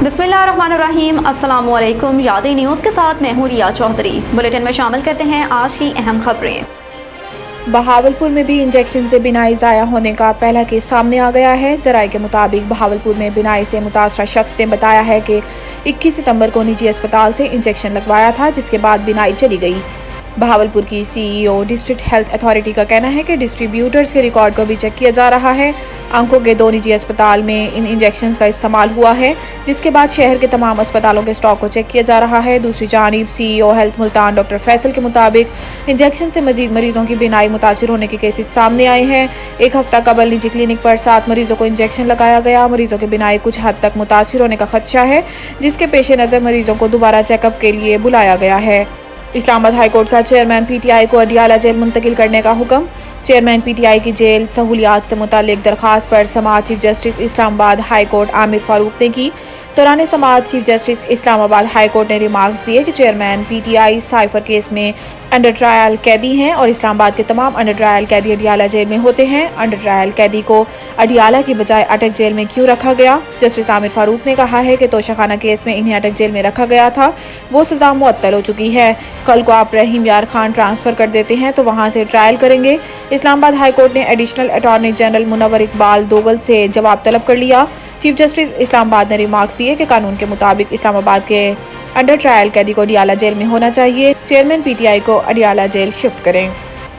बिस्मिल्लाहिर्रहमानिर्रहीम। अस्सलामु अलैकुम। यादें न्यूज़ के साथ मैं हूँ रिया चौधरी। बुलेटिन में शामिल करते हैं आज की अहम खबरें। बहावलपुर में भी इंजेक्शन से बिनाई ज़ाया होने का पहला केस सामने आ गया है। ज़राए के मुताबिक बहावलपुर में बिनाई से मुतासरा शख्स ने बताया है कि 21 सितंबर को निजी अस्पताल से इंजेक्शन लगवाया था, जिसके बाद बिनाई चली गई। बहावलपुर की सीईओ डिस्ट्रिक्ट हेल्थ अथॉरिटी का कहना है कि डिस्ट्रीब्यूटर्स के रिकॉर्ड को भी चेक किया जा रहा है। आंखों के 2 निजी अस्पताल में इन इंजेक्शंस का इस्तेमाल हुआ है, जिसके बाद शहर के तमाम अस्पतालों के स्टॉक को चेक किया जा रहा है। दूसरी जानिब CEO health Multan doctor Faisal के मुताबिक इंजेक्शन से मजीद मरीजों की बिनाई मुतासिर होने के केसेस सामने आए हैं। एक हफ्ता कबल निजी क्लिनिक पर 7 मरीजों को इंजेक्शन लगाया गया। मरीजों की बिनाई कुछ हद तक मुतासिर होने का खदशा है, जिसके पेश नज़र मरीजों को दोबारा चेकअप के लिए बुलाया गया है। इस्लामाबाद हाई कोर्ट का चेयरमैन पीटीआई को अडियाला जेल मुंतकिल करने का हुक्म। चेयरमैन पीटीआई की जेल सहूलियात से मुतालिक दरखास्त पर समाअत chief justice Islamabad high court Aamir Farooq ने की। दौरान समाअत chief justice Islamabad high court ने रिमार्क्स दिए कि चेयरमैन पीटीआई साइफर केस में अंडर ट्रायल कैदी हैं और इस्लामाबाद के तमाम अंडर ट्रायल कैदी अडियाला जेल में होते हैं। अंडर ट्रायल कैदी को अडियाला की बजाय अटक जेल में क्यों रखा गया? जस्टिस आमिर फारूक ने कहा है कि तोशाखाना केस में इन्हें अटक जेल में रखा गया था, वो सज़ा मुअत्तल हो चुकी है। कल को आप रहीम यार खान ट्रांसफ़र कर देते हैं तो वहाँ से ट्रायल करेंगे। इस्लामाबाद हाई कोर्ट ने additional attorney general Munawwar Iqbal Dogal से जवाब तलब कर लिया। चीफ जस्टिस इस्लामाबाद ने रिमार्क्स दिए कि कानून के मुताबिक इस्लामाबाद के अंडर ट्रायल कैदी को अडियाला जेल में होना चाहिए। चेयरमैन पीटीआई को अडियाला जेल शिफ्ट करें।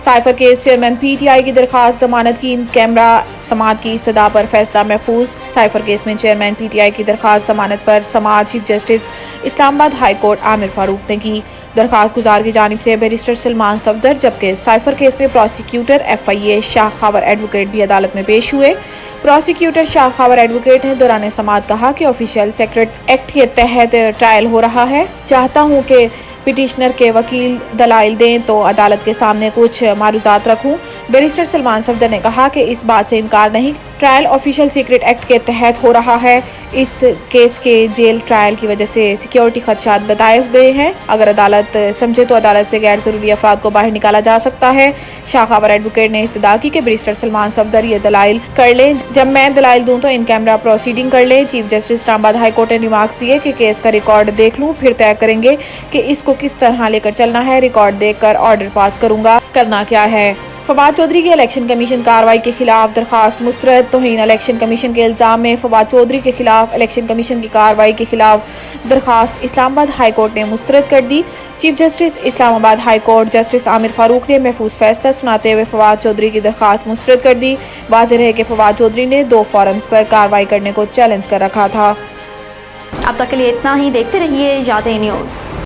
साइफर केस चेयरमैन पीटीआई की दरखास्त जमानत की इन कैमरा समाअत की इस्तदा पर फैसला महफूज। साइफर केस में चेयरमैन पीटीआई की दरखास्त जमानत पर समाअत chief justice Islamabad high court Aamir Farooq ने की। दरखास्त गुजार की जानिब से बैरिस्टर सलमान सफदर, जबकि साइफर केस में prosecutor FIA Shah Khawar advocate भी अदालत में पेश हुए। प्रोसिक्यूटर शाह खावर एडवोकेट ने दौरान समाअत कहा कि ऑफिशियल सेक्रेट एक्ट के तहत ट्रायल हो रहा है। चाहता हूं कि पिटिशनर के वकील दलाइल दें तो अदालत के सामने कुछ मारूजात रखूं। बैरिस्टर सलमान सफदर ने कहा कि इस बात से इनकार नहीं, ट्रायल ऑफिशियल सीक्रेट एक्ट के तहत हो रहा है। इस केस के जेल ट्रायल की वजह से सिक्योरिटी खदशात बताए गए हैं। अगर अदालत समझे तो अदालत से गैर ज़रूरी अफराद को बाहर निकाला जा सकता है। शाह खावर एडवोकेट ने इस्तदा की कि बैरिस्टर सलमान सफदर ये दलाइल कर लें, जब मैं दलाइल दूं तो इन कैमरा प्रोसीडिंग कर लें। Chief justice Islamabad high court ने रिमार्क्स दिए कि केस का रिकॉर्ड देख लूं, फिर तय करेंगे कि इसको किस तरह लेकर चलना है। रिकॉर्ड देखकर ऑर्डर पास करूंगा, करना क्या है। फवाद चौधरी की इलेक्शन कमीशन कार्रवाई के खिलाफ दरखास्त मुस्तरद। तौहीन इलेक्शन कमीशन के इल्ज़ाम में फवाद चौधरी के खिलाफ इलेक्शन कमीशन की कार्रवाई के खिलाफ दरखास्त इस्लामाबाद हाई कोर्ट ने मुस्तरद कर दी। Chief justice Islamabad high court justice Aamir Farooq ने महफूज फैसला सुनाते हुए फवाद चौधरी की दरखास्त मुस्तरद कर दी। वाज़ेह है कि फवाद चौधरी ने 2 फोरम्स पर कार्रवाई करने को चैलेंज कर रखा था। अब तक के लिए इतना ही। देखते रहिए यादें न्यूज़।